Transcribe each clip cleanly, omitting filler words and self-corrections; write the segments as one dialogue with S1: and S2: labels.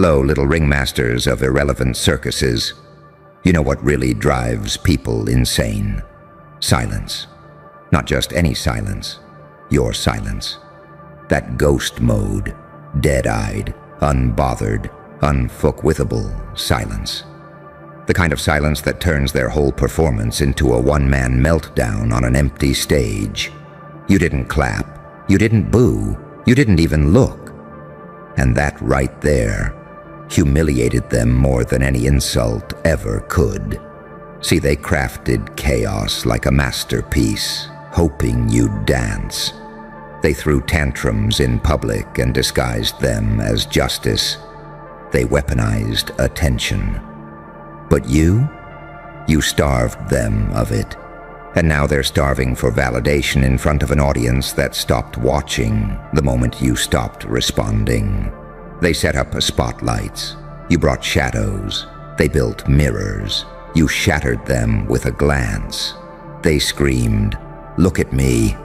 S1: Hello, little ringmasters of irrelevant circuses. You know what really drives people insane? Silence. Not just any silence. Your silence. That ghost mode. Dead-eyed, unbothered, unfuckwithable silence. The kind of silence that turns their whole performance into a one-man meltdown on an empty stage. You didn't clap. You didn't boo. You didn't even look. And that right there humiliated them more than any insult ever could. See, they crafted chaos like a masterpiece, hoping you'd dance. They threw tantrums in public and disguised them as justice. They weaponized attention. But you starved them of it. And now they're starving for validation in front of an audience that stopped watching the moment you stopped responding. They set up spotlights. You brought shadows. They built mirrors. You shattered them with a glance. They screamed, "Look at me."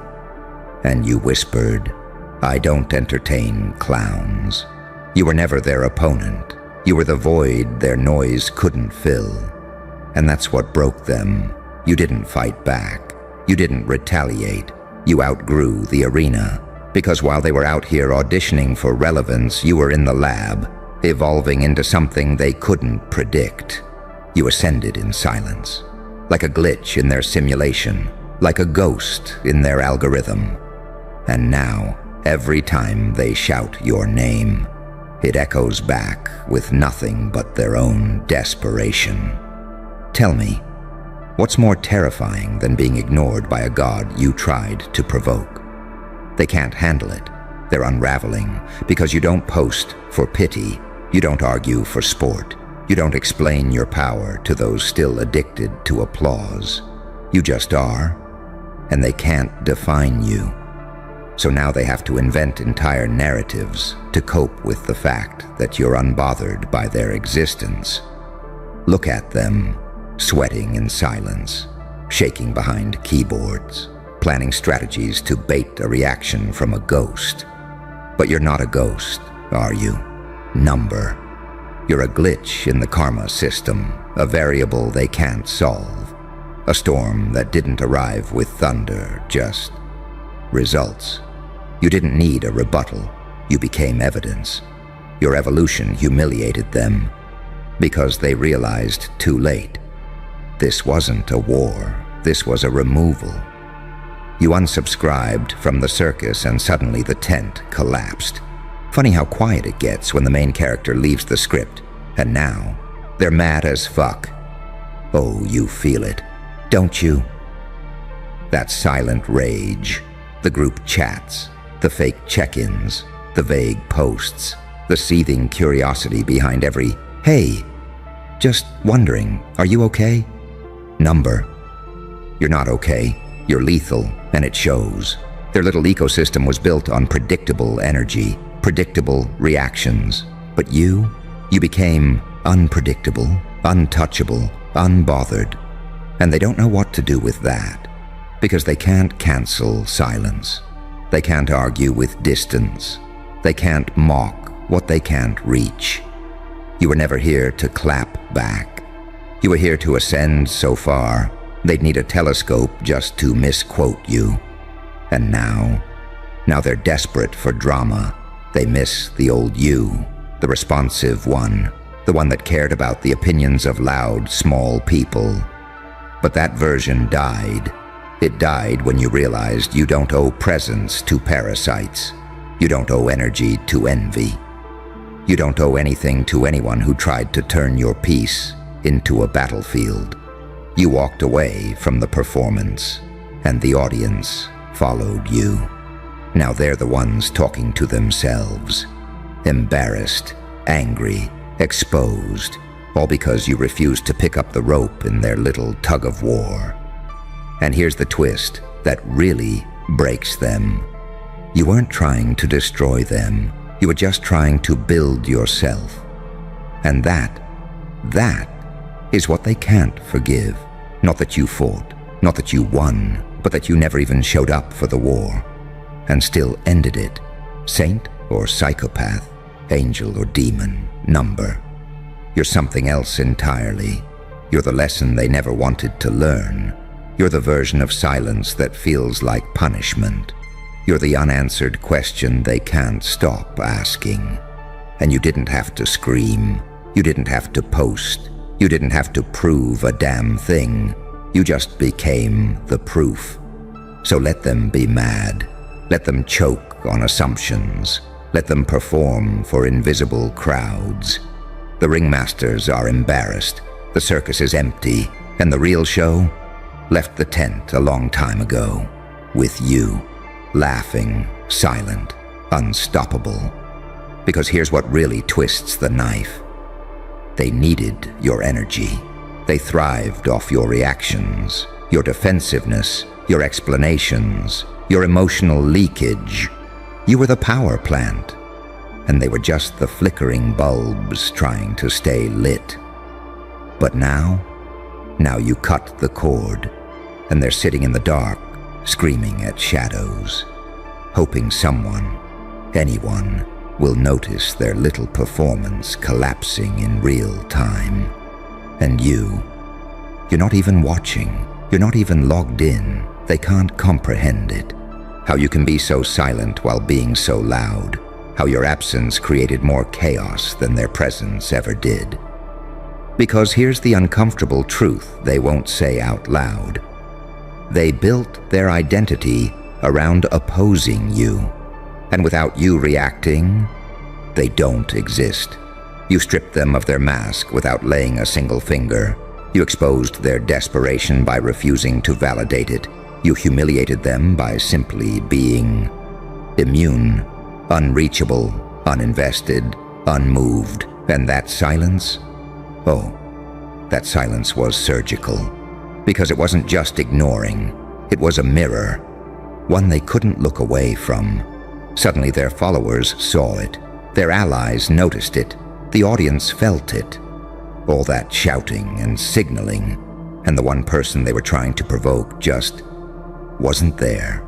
S1: And you whispered, "I don't entertain clowns." You were never their opponent. You were the void their noise couldn't fill. And that's what broke them. You didn't fight back. You didn't retaliate. You outgrew the arena. Because while they were out here auditioning for relevance, you were in the lab, evolving into something they couldn't predict. You ascended in silence, like a glitch in their simulation, like a ghost in their algorithm. And now, every time they shout your name, it echoes back with nothing but their own desperation. Tell me, what's more terrifying than being ignored by a god you tried to provoke? They can't handle it. They're unraveling because you don't post for pity. You don't argue for sport. You don't explain your power to those still addicted to applause. You just are, and they can't define you. So now they have to invent entire narratives to cope with the fact that you're unbothered by their existence. Look at them, sweating in silence, shaking behind keyboards, planning strategies to bait a reaction from a ghost. But you're not a ghost, are you? Number. You're a glitch in the karma system, a variable they can't solve. A storm that didn't arrive with thunder, just results. You didn't need a rebuttal. You became evidence. Your evolution humiliated them because they realized too late. This wasn't a war. This was a removal. You unsubscribed from the circus and suddenly the tent collapsed. Funny how quiet it gets when the main character leaves the script, and now they're mad as fuck. Oh, you feel it, don't you? That silent rage, the group chats, the fake check-ins, the vague posts, the seething curiosity behind every, "Hey, just wondering, are you okay?" Number. You're not okay. You're lethal, and it shows. Their little ecosystem was built on predictable energy, predictable reactions. But you became unpredictable, untouchable, unbothered. And they don't know what to do with that, because they can't cancel silence. They can't argue with distance. They can't mock what they can't reach. You were never here to clap back. You were here to ascend so far, they'd need a telescope just to misquote you. And now they're desperate for drama. They miss the old you, the responsive one, the one that cared about the opinions of loud, small people. But that version died. It died when you realized you don't owe presence to parasites. You don't owe energy to envy. You don't owe anything to anyone who tried to turn your peace into a battlefield. You walked away from the performance, and the audience followed you. Now they're the ones talking to themselves. Embarrassed, angry, exposed, all because you refused to pick up the rope in their little tug-of-war. And here's the twist that really breaks them. You weren't trying to destroy them. You were just trying to build yourself. And that is what they can't forgive. Not that you fought, not that you won, but that you never even showed up for the war, and still ended it. Saint or psychopath, angel or demon, number. You're something else entirely. You're the lesson they never wanted to learn. You're the version of silence that feels like punishment. You're the unanswered question they can't stop asking. And you didn't have to scream. You didn't have to post. You didn't have to prove a damn thing. You just became the proof. So let them be mad. Let them choke on assumptions. Let them perform for invisible crowds. The ringmasters are embarrassed. The circus is empty. And the real show left the tent a long time ago. With you, laughing, silent, unstoppable. Because here's what really twists the knife. They needed your energy. They thrived off your reactions, your defensiveness, your explanations, your emotional leakage. You were the power plant, and they were just the flickering bulbs trying to stay lit. But now you cut the cord, and they're sitting in the dark, screaming at shadows, hoping someone, anyone, will notice their little performance collapsing in real time. And you're not even watching. You're not even logged in. They can't comprehend it. How you can be so silent while being so loud. How your absence created more chaos than their presence ever did. Because here's the uncomfortable truth they won't say out loud. They built their identity around opposing you. And without you reacting, they don't exist. You stripped them of their mask without laying a single finger. You exposed their desperation by refusing to validate it. You humiliated them by simply being immune, unreachable, uninvested, unmoved. And that silence? Oh, that silence was surgical. Because it wasn't just ignoring. It was a mirror, one they couldn't look away from. Suddenly their followers saw it. Their allies noticed it. The audience felt it. All that shouting and signaling, and the one person they were trying to provoke just wasn't there.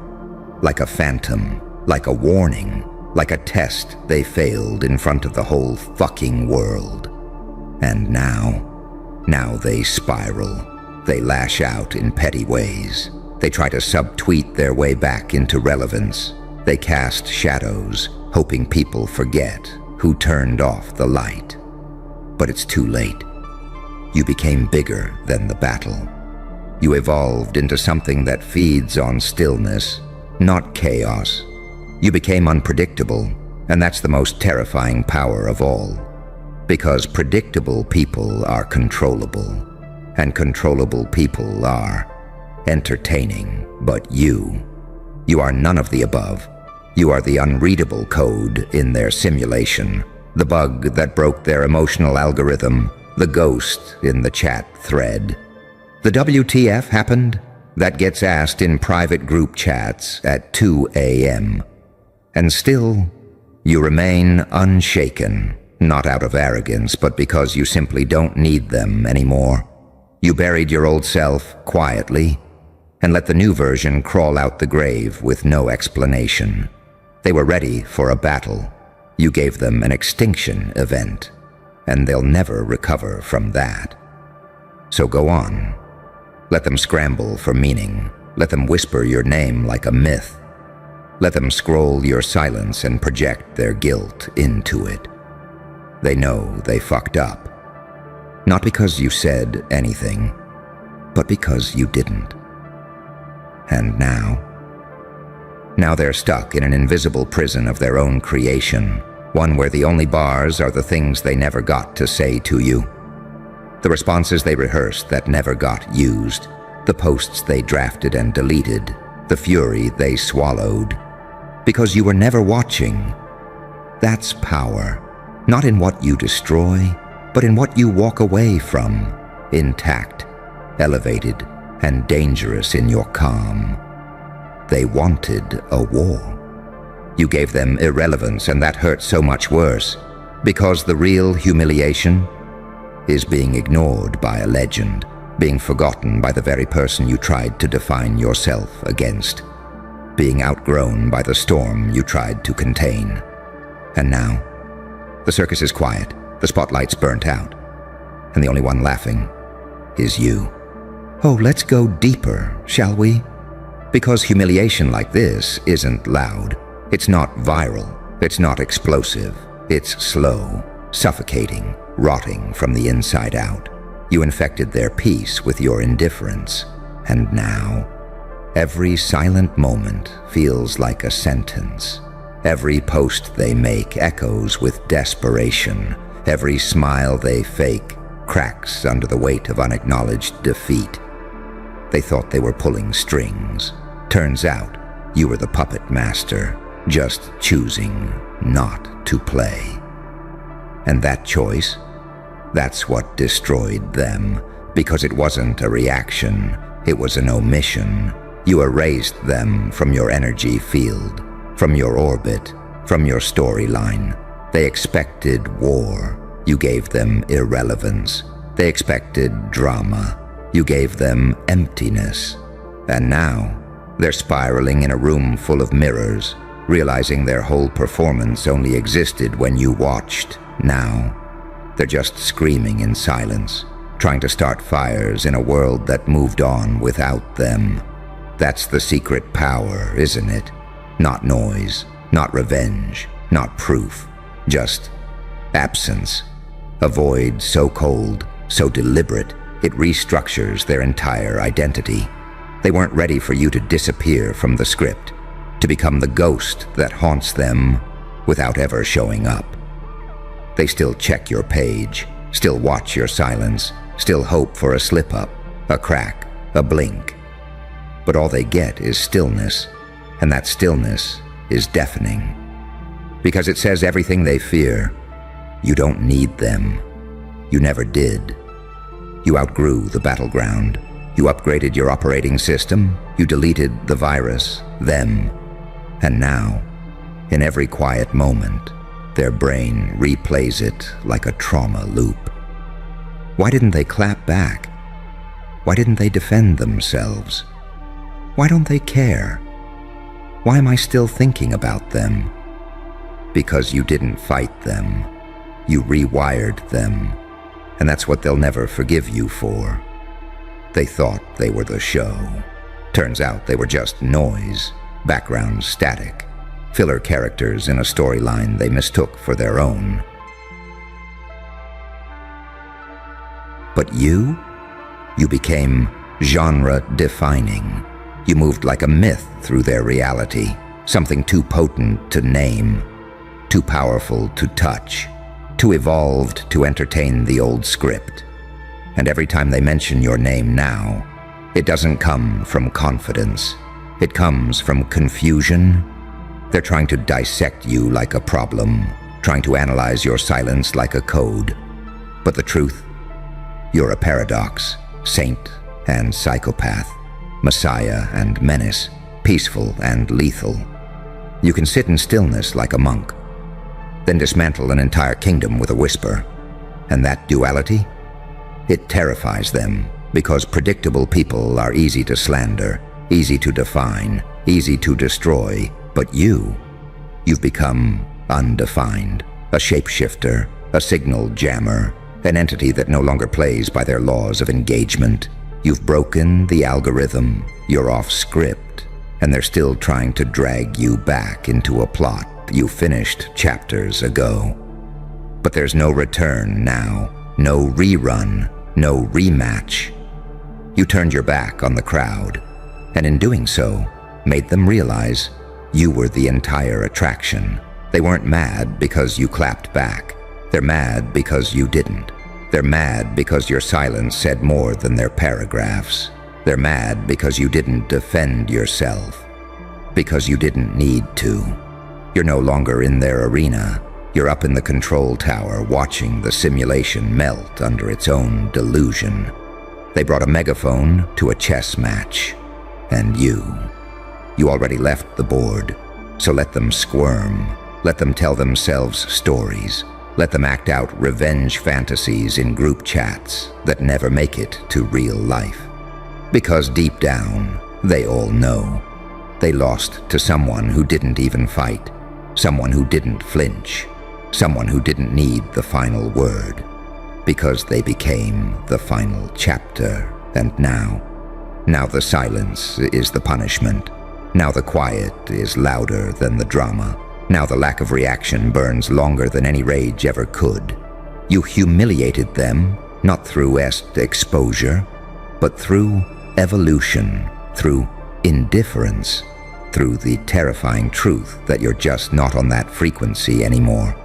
S1: Like a phantom, like a warning, like a test they failed in front of the whole fucking world. And now they spiral. They lash out in petty ways. They try to subtweet their way back into relevance. They cast shadows, hoping people forget who turned off the light. But it's too late. You became bigger than the battle. You evolved into something that feeds on stillness, not chaos. You became unpredictable, and that's the most terrifying power of all. Because predictable people are controllable, and controllable people are entertaining. But you are none of the above. You are the unreadable code in their simulation, the bug that broke their emotional algorithm, the ghost in the chat thread. The WTF happened? That gets asked in private group chats at 2 a.m. And still, you remain unshaken, not out of arrogance, but because you simply don't need them anymore. You buried your old self quietly, and let the new version crawl out the grave with no explanation. They were ready for a battle. You gave them an extinction event, and they'll never recover from that. So go on. Let them scramble for meaning. Let them whisper your name like a myth. Let them scroll your silence and project their guilt into it. They know they fucked up. Not because you said anything, but because you didn't. And now they're stuck in an invisible prison of their own creation, one where the only bars are the things they never got to say to you, the responses they rehearsed that never got used, the posts they drafted and deleted, the fury they swallowed. Because you were never watching. That's power, not in what you destroy, but in what you walk away from, intact, elevated, and dangerous in your calm. They wanted a war. You gave them irrelevance, and that hurt so much worse, because the real humiliation is being ignored by a legend, being forgotten by the very person you tried to define yourself against, being outgrown by the storm you tried to contain. And The circus is quiet, the spotlight's burnt out, and the only one laughing is you. Oh, let's go deeper, shall we? Because humiliation like this isn't loud. It's not viral. It's not explosive. It's slow, suffocating, rotting from the inside out. You infected their peace with your indifference. And now, every silent moment feels like a sentence. Every post they make echoes with desperation. Every smile they fake cracks under the weight of unacknowledged defeat. They thought they were pulling strings. Turns out, you were the puppet master, just choosing not to play. And that choice, that's what destroyed them, because it wasn't a reaction, it was an omission. You erased them from your energy field, from your orbit, from your storyline. They expected war. You gave them irrelevance. They expected drama. You gave them emptiness. And now, they're spiraling in a room full of mirrors, realizing their whole performance only existed when you watched. Now, they're just screaming in silence, trying to start fires in a world that moved on without them. That's the secret power, isn't it? Not noise, not revenge, not proof, just absence. A void so cold, so deliberate, it restructures their entire identity. They weren't ready for you to disappear from the script, to become the ghost that haunts them without ever showing up. They still check your page, still watch your silence, still hope for a slip-up, a crack, a blink. But all they get is stillness, and that stillness is deafening. Because it says everything they fear. You don't need them. You never did. You outgrew the battleground. You upgraded your operating system. You deleted the virus, them. And now, in every quiet moment, their brain replays it like a trauma loop. Why didn't they clap back? Why didn't they defend themselves? Why don't they care? Why am I still thinking about them? Because you didn't fight them. You rewired them. And that's what they'll never forgive you for. They thought they were the show. Turns out they were just noise, background static, filler characters in a storyline they mistook for their own. But you became genre-defining. You moved like a myth through their reality, something too potent to name, too powerful to touch, too evolved to entertain the old script. And every time they mention your name now, it doesn't come from confidence. It comes from confusion. They're trying to dissect you like a problem, trying to analyze your silence like a code. But the truth? You're a paradox, saint and psychopath, messiah and menace, peaceful and lethal. You can sit in stillness like a monk, then dismantle an entire kingdom with a whisper. And that duality? It terrifies them, because predictable people are easy to slander, easy to define, easy to destroy. But you've become undefined, a shapeshifter, a signal jammer, an entity that no longer plays by their laws of engagement. You've broken the algorithm, you're off script, and they're still trying to drag you back into a plot you finished chapters ago. But there's no return now, no rerun, no rematch. You turned your back on the crowd, and in doing so, made them realize you were the entire attraction. They weren't mad because you clapped back. They're mad because you didn't. They're mad because your silence said more than their paragraphs. They're mad because you didn't defend yourself. Because you didn't need to. You're no longer in their arena. You're up in the control tower watching the simulation melt under its own delusion. They brought a megaphone to a chess match. And you already left the board. So let them squirm. Let them tell themselves stories. Let them act out revenge fantasies in group chats that never make it to real life. Because deep down, they all know. They lost to someone who didn't even fight. Someone who didn't flinch. someone who didn't need the final word, because they became the final chapter. And now the silence is the punishment. Now the quiet is louder than the drama. Now the lack of reaction burns longer than any rage ever could. You humiliated them, not through exposure, but through evolution, through indifference, through the terrifying truth that you're just not on that frequency anymore.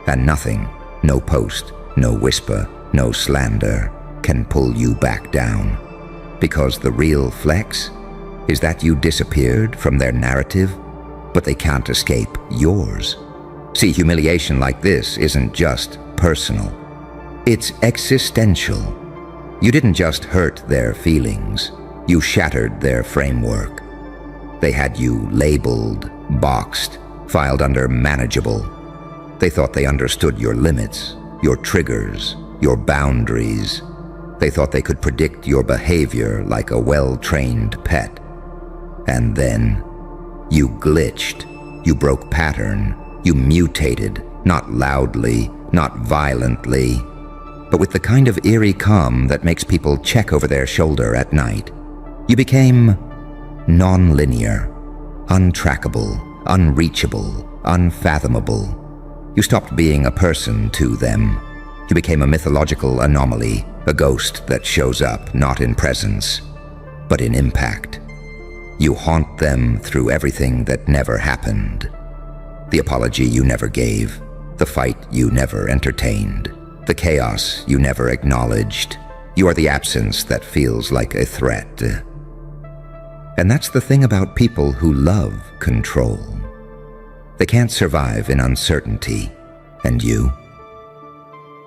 S1: And nothing, no post, no whisper, no slander can pull you back down. Because the real flex is that you disappeared from their narrative, but they can't escape yours. See, humiliation like this isn't just personal. It's existential. You didn't just hurt their feelings. You shattered their framework. They had you labeled, boxed, filed under manageable. They thought they understood your limits, your triggers, your boundaries. They thought they could predict your behavior like a well-trained pet. And then you glitched. You broke pattern. You mutated, not loudly, not violently, but with the kind of eerie calm that makes people check over their shoulder at night. You became non-linear, untrackable, unreachable, unfathomable. You stopped being a person to them. You became a mythological anomaly, a ghost that shows up not in presence, but in impact. You haunt them through everything that never happened. The apology you never gave, the fight you never entertained, the chaos you never acknowledged. You are the absence that feels like a threat. And that's the thing about people who love control. They can't survive in uncertainty. And you?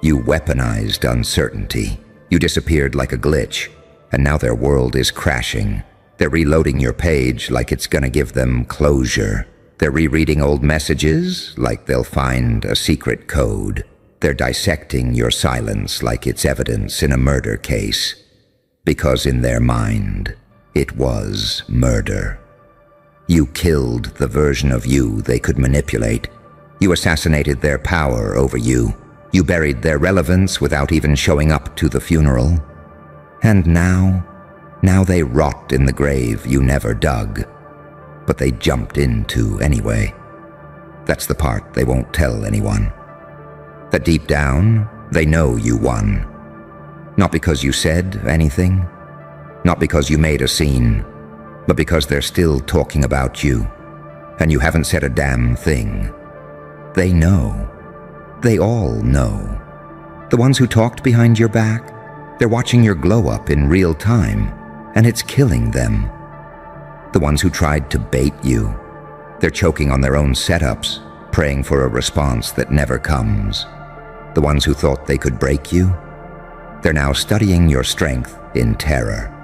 S1: You weaponized uncertainty. You disappeared like a glitch, and now their world is crashing. They're reloading your page like it's gonna give them closure. They're rereading old messages like they'll find a secret code. They're dissecting your silence like it's evidence in a murder case. Because in their mind, it was murder. You killed the version of you they could manipulate. You assassinated their power over you. You buried their relevance without even showing up to the funeral. And now they rot in the grave you never dug, but they jumped into anyway. That's the part they won't tell anyone. That deep down, they know you won. Not because you said anything, not because you made a scene, but because they're still talking about you, and you haven't said a damn thing. They know. They all know. The ones who talked behind your back, they're watching your glow up in real time, and it's killing them. The ones who tried to bait you, they're choking on their own setups, praying for a response that never comes. The ones who thought they could break you, they're now studying your strength in terror.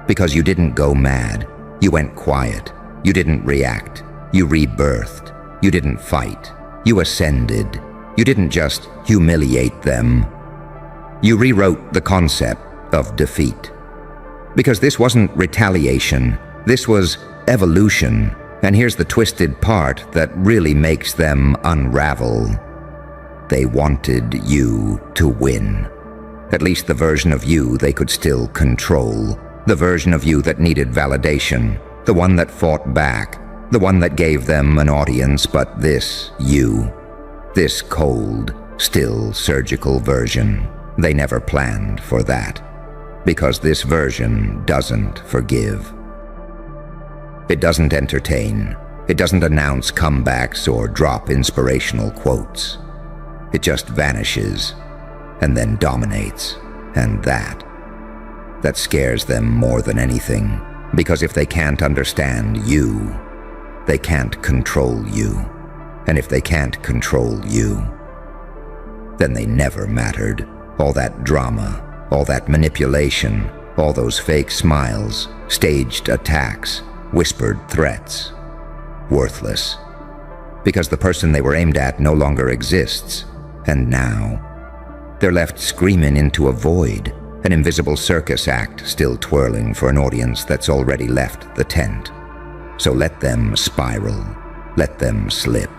S1: Because you didn't go mad, you went quiet, you didn't react, you rebirthed, you didn't fight, you ascended. You didn't just humiliate them. You rewrote the concept of defeat. Because this wasn't retaliation, this was evolution. And here's the twisted part that really makes them unravel. They wanted you to win. At least the version of you they could still control. The version of you that needed validation. The one that fought back. The one that gave them an audience, but this you. This cold, still surgical version, they never planned for that. Because this version doesn't forgive. It doesn't entertain. It doesn't announce comebacks or drop inspirational quotes. It just vanishes and then dominates. And that scares them more than anything. Because if they can't understand you, they can't control you. And if they can't control you, then they never mattered. All that drama, all that manipulation, all those fake smiles, staged attacks, whispered threats. Worthless. Because the person they were aimed at no longer exists. And now, they're left screaming into a void, an invisible circus act still twirling for an audience that's already left the tent. So let them spiral. Let them slip.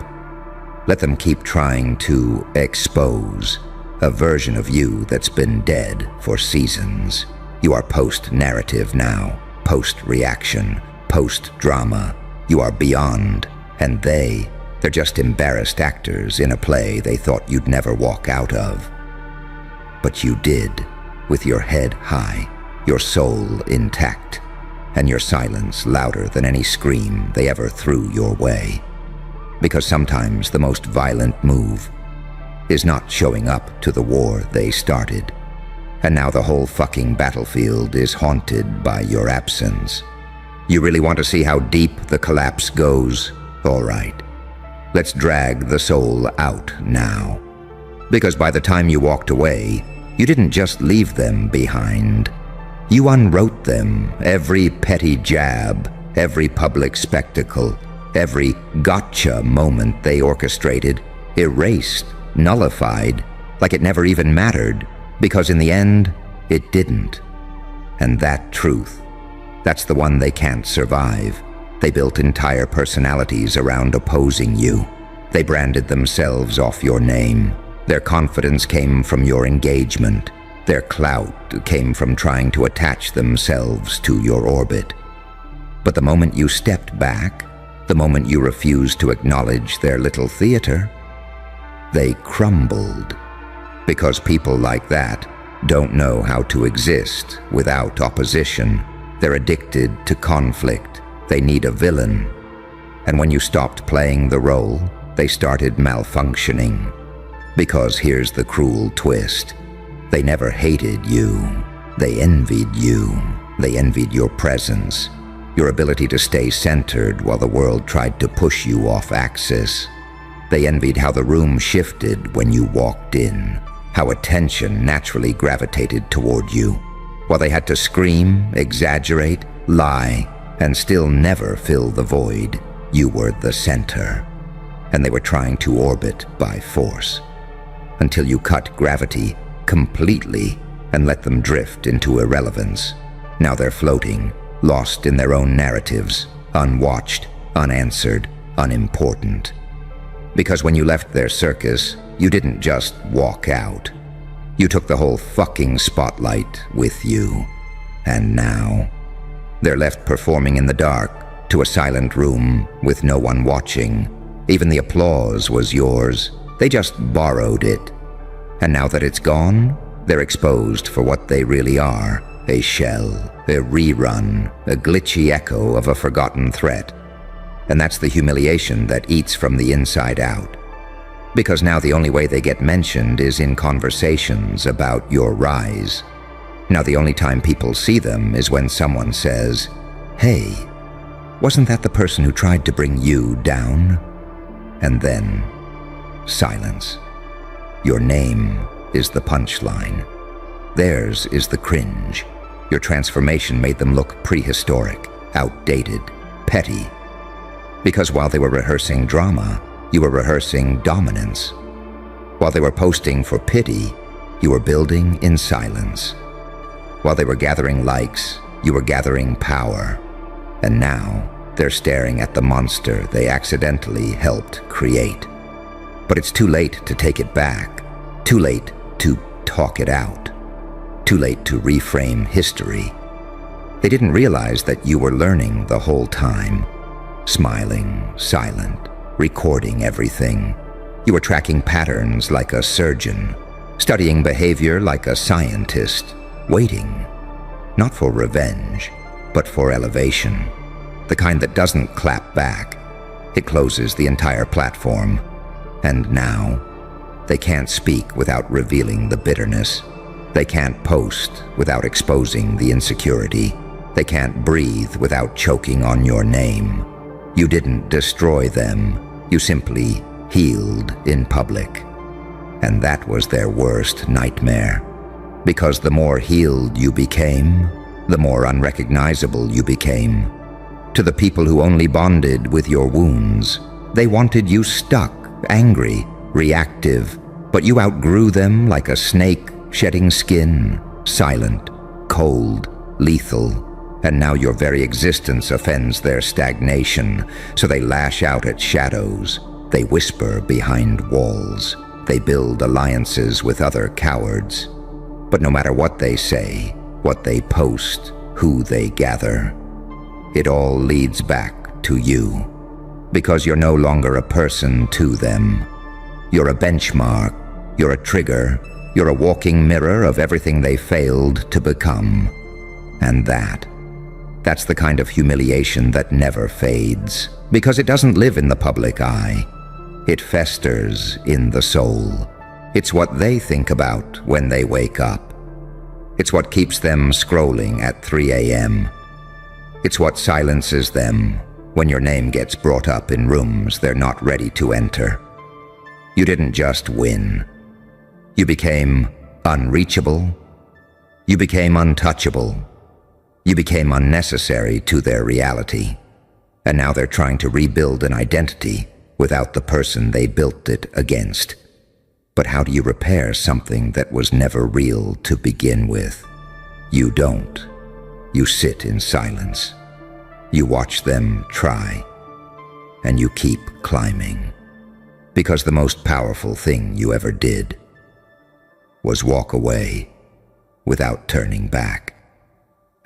S1: Let them keep trying to expose a version of you that's been dead for seasons. You are post-narrative now, post-reaction, post-drama. You are beyond, and they're just embarrassed actors in a play they thought you'd never walk out of. But you did, with your head high, your soul intact, and your silence louder than any scream they ever threw your way. Because sometimes the most violent move is not showing up to the war they started. And now the whole fucking battlefield is haunted by your absence. You really want to see how deep the collapse goes? All right. Let's drag the soul out now. Because by the time you walked away, you didn't just leave them behind. You unwrote them, every petty jab, every public spectacle, every gotcha moment they orchestrated, erased, nullified, like it never even mattered, because in the end, it didn't. And that truth, that's the one they can't survive. They built entire personalities around opposing you. They branded themselves off your name. Their confidence came from your engagement. Their clout came from trying to attach themselves to your orbit. But the moment you stepped back, the moment you refused to acknowledge their little theater, they crumbled. Because people like that don't know how to exist without opposition. They're addicted to conflict. They need a villain. And when you stopped playing the role, they started malfunctioning. Because here's the cruel twist. They never hated you. They envied you. They envied your presence, your ability to stay centered while the world tried to push you off axis. They envied how the room shifted when you walked in, how attention naturally gravitated toward you. While they had to scream, exaggerate, lie, and still never fill the void, you were the center. And they were trying to orbit by force. Until you cut gravity completely and let them drift into irrelevance. Now they're floating, lost in their own narratives, unwatched, unanswered, unimportant. Because when you left their circus, you didn't just walk out. You took the whole fucking spotlight with you. And now, they're left performing in the dark to a silent room with no one watching. Even the applause was yours. They just borrowed it. And now that it's gone, they're exposed for what they really are. A shell, a rerun, a glitchy echo of a forgotten threat. And that's the humiliation that eats from the inside out. Because now the only way they get mentioned is in conversations about your rise. Now the only time people see them is when someone says, "Hey, wasn't that the person who tried to bring you down?" And then, silence. Your name is the punchline. Theirs is the cringe. Your transformation made them look prehistoric, outdated, petty. Because while they were rehearsing drama, you were rehearsing dominance. While they were posting for pity, you were building in silence. While they were gathering likes, you were gathering power. And now, they're staring at the monster they accidentally helped create. But it's too late to take it back. Too late to talk it out. Too late to reframe history. They didn't realize that you were learning the whole time. Smiling, silent, recording everything. You were tracking patterns like a surgeon, studying behavior like a scientist, waiting, not for revenge, but for elevation. The kind that doesn't clap back. It closes the entire platform. And now, they can't speak without revealing the bitterness. They can't post without exposing the insecurity. They can't breathe without choking on your name. You didn't destroy them. You simply healed in public. And that was their worst nightmare. Because the more healed you became, the more unrecognizable you became. To the people who only bonded with your wounds, they wanted you stuck, angry, reactive, but you outgrew them like a snake shedding skin, silent, cold, lethal, and now your very existence offends their stagnation, so they lash out at shadows, They whisper behind walls. They build alliances with other cowards. But no matter what they say, what they post, who they gather, it all leads back to you. Because you're no longer a person to them. You're a benchmark. You're a trigger. You're a walking mirror of everything they failed to become. And that's the kind of humiliation that never fades. Because it doesn't live in the public eye. It festers in the soul. It's what they think about when they wake up. It's what keeps them scrolling at 3 a.m. It's what silences them when your name gets brought up in rooms they're not ready to enter. You didn't just win. You became unreachable. You became untouchable. You became unnecessary to their reality. And now they're trying to rebuild an identity without the person they built it against. But how do you repair something that was never real to begin with? You don't. You sit in silence. You watch them try. And you keep climbing. Because the most powerful thing you ever did was walk away without turning back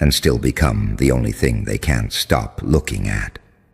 S1: and still become the only thing they can't stop looking at.